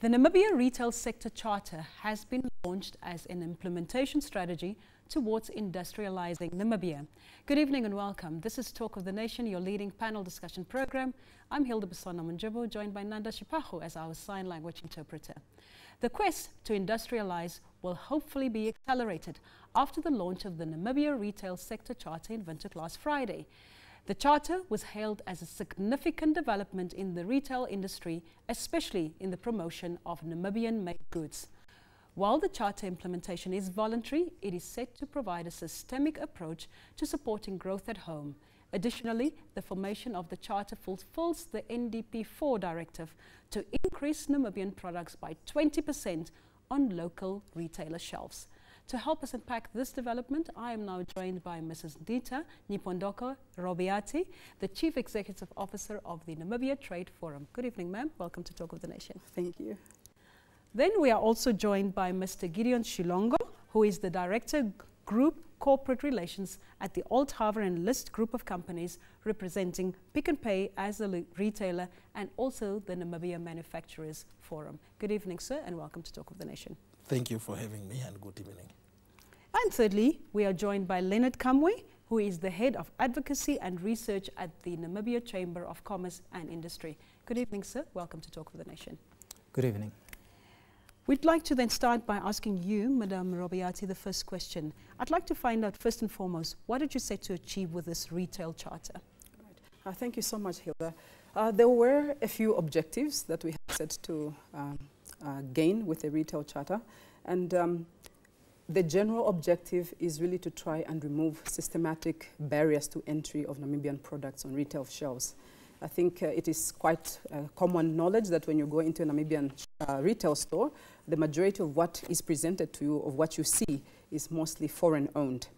The Namibia Retail Sector Charter has been launched as an implementation strategy towards industrializing Namibia. Good evening and welcome. This is Talk of the Nation, your leading panel discussion program. I'm Hilda Basana Munjibo, joined by Nanda Shipahu as our sign language interpreter. The quest to industrialize will hopefully be accelerated after the launch of the Namibia Retail Sector Charter in Windhoek last Friday. The charter was hailed as a significant development in the retail industry, especially in the promotion of Namibian-made goods. While the charter implementation is voluntary, it is set to provide a systemic approach to supporting growth at home. Additionally, the formation of the charter fulfills the NDP4 directive to increase Namibian products by 20% on local retailer shelves. To help us unpack this development, I am now joined by Mrs. Dita Nipondoko Robiati, the Chief Executive Officer of the Namibia Trade Forum. Good evening, ma'am. Welcome to Talk of the Nation. Thank you. Then we are also joined by Mr. Gideon Shilongo, who is the Director Group Corporate Relations at the Althaver and List Group of Companies, representing Pick n Pay as a retailer and also the Namibia Manufacturers Forum. Good evening, sir, and welcome to Talk of the Nation. Thank you for having me, and good evening. And thirdly, we are joined by Leonard Kamwe, who is the Head of Advocacy and Research at the Namibia Chamber of Commerce and Industry. Good evening, sir. Welcome to Talk of the Nation. Good evening. We'd like to then start by asking you, Madame Robiati, the first question. I'd like to find out first and foremost, what did you set to achieve with this retail charter? Right. Thank you so much, Hilda. There were a few objectives that we had set to gain with the retail charter, and the general objective is really to try and remove systematic barriers to entry of Namibian products on retail shelves. I think it is quite common knowledge that when you go into a Namibian retail store, the majority of what is presented to you, of what you see, is mostly foreign owned.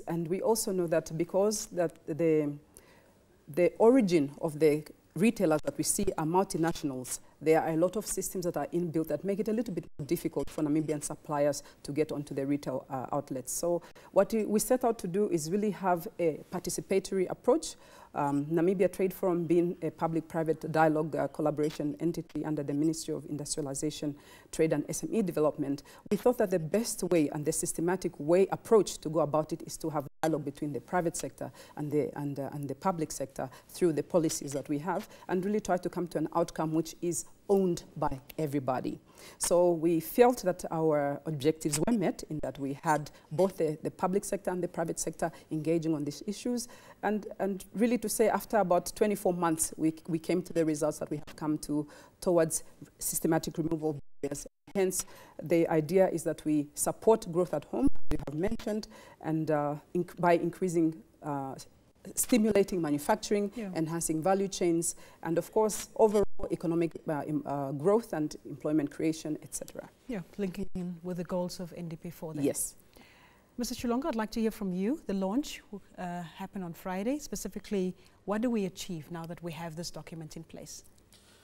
And we also know that because that the origin of the retailers that we see are multinationals, there are a lot of systems that are inbuilt that make it a little bit difficult for Namibian suppliers to get onto the retail outlets. So what we set out to do is really have a participatory approach. Namibia Trade Forum being a public-private dialogue collaboration entity under the Ministry of Industrialization, Trade and SME Development, we thought that the best way and the systematic way approach to go about it is to have dialogue between the private sector and the public sector through the policies that we have, and really try to come to an outcome which is owned by everybody. So we felt that our objectives were met in that we had both the public sector and the private sector engaging on these issues, and really to say after about 24 months we came to the results that we have come to towards systematic removal of barriers. Hence the idea is that we support growth at home, as you have mentioned, and by increasing stimulating manufacturing, enhancing value chains, and of course overall economic growth and employment creation, etc. Yeah, linking in with the goals of NDP4 then. Yes. Mr. Shilongo, I'd like to hear from you. The launch happened on Friday. Specifically, what do we achieve now that we have this document in place?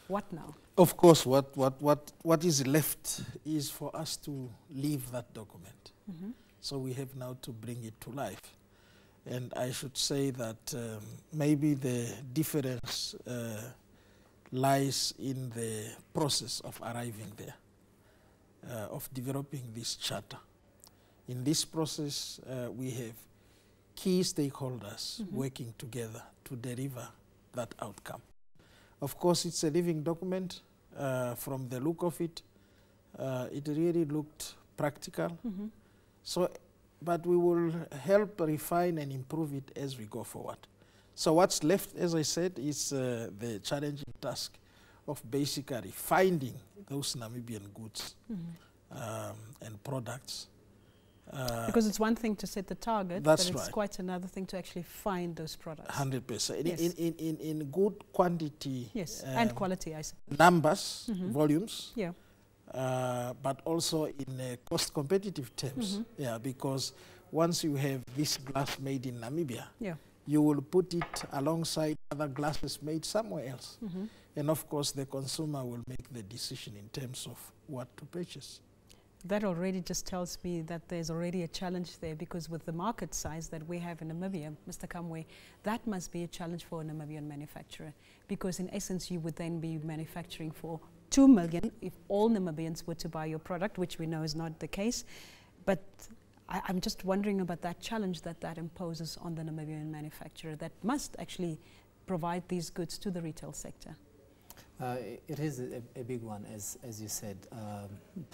What now? Of course, what is left is for us to leave that document. So we have now to bring it to life. And I should say that maybe the difference lies in the process of arriving there, of developing this charter. In this process, we have key stakeholders working together to deliver that outcome. Of course, it's a living document. From the look of it, it really looked practical. But we will help refine and improve it as we go forward. So what's left, as I said, is the challenging task of basically finding those Namibian goods and products. Because it's one thing to set the target, but it's quite another thing to actually find those products. 100%. Yes. In good quantity. Yes, and quality, I suppose. Numbers, volumes. Yeah. But also in cost competitive terms, because once you have this glass made in Namibia, you will put it alongside other glasses made somewhere else. And of course the consumer will make the decision in terms of what to purchase. That already just tells me that there's already a challenge there, because with the market size that we have in Namibia, Mr. Kamwe, that must be a challenge for a Namibian manufacturer, because in essence you would then be manufacturing for 2 million if all Namibians were to buy your product, which we know is not the case. But I'm just wondering about that challenge that imposes on the Namibian manufacturer that must actually provide these goods to the retail sector. It is a big one, as you said.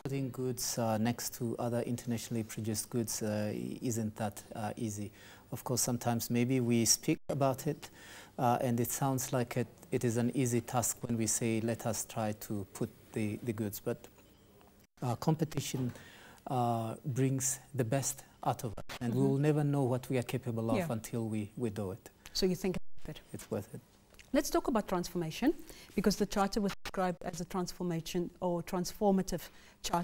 Putting goods next to other internationally produced goods isn't that easy. Of course, sometimes maybe we speak about it, and it sounds like it is an easy task when we say, let us try to put the goods. But competition brings the best out of it, and we will never know what we are capable of until we do it. So you think it's worth it. Let's talk about transformation, because the charter was described as a transformation or transformative charter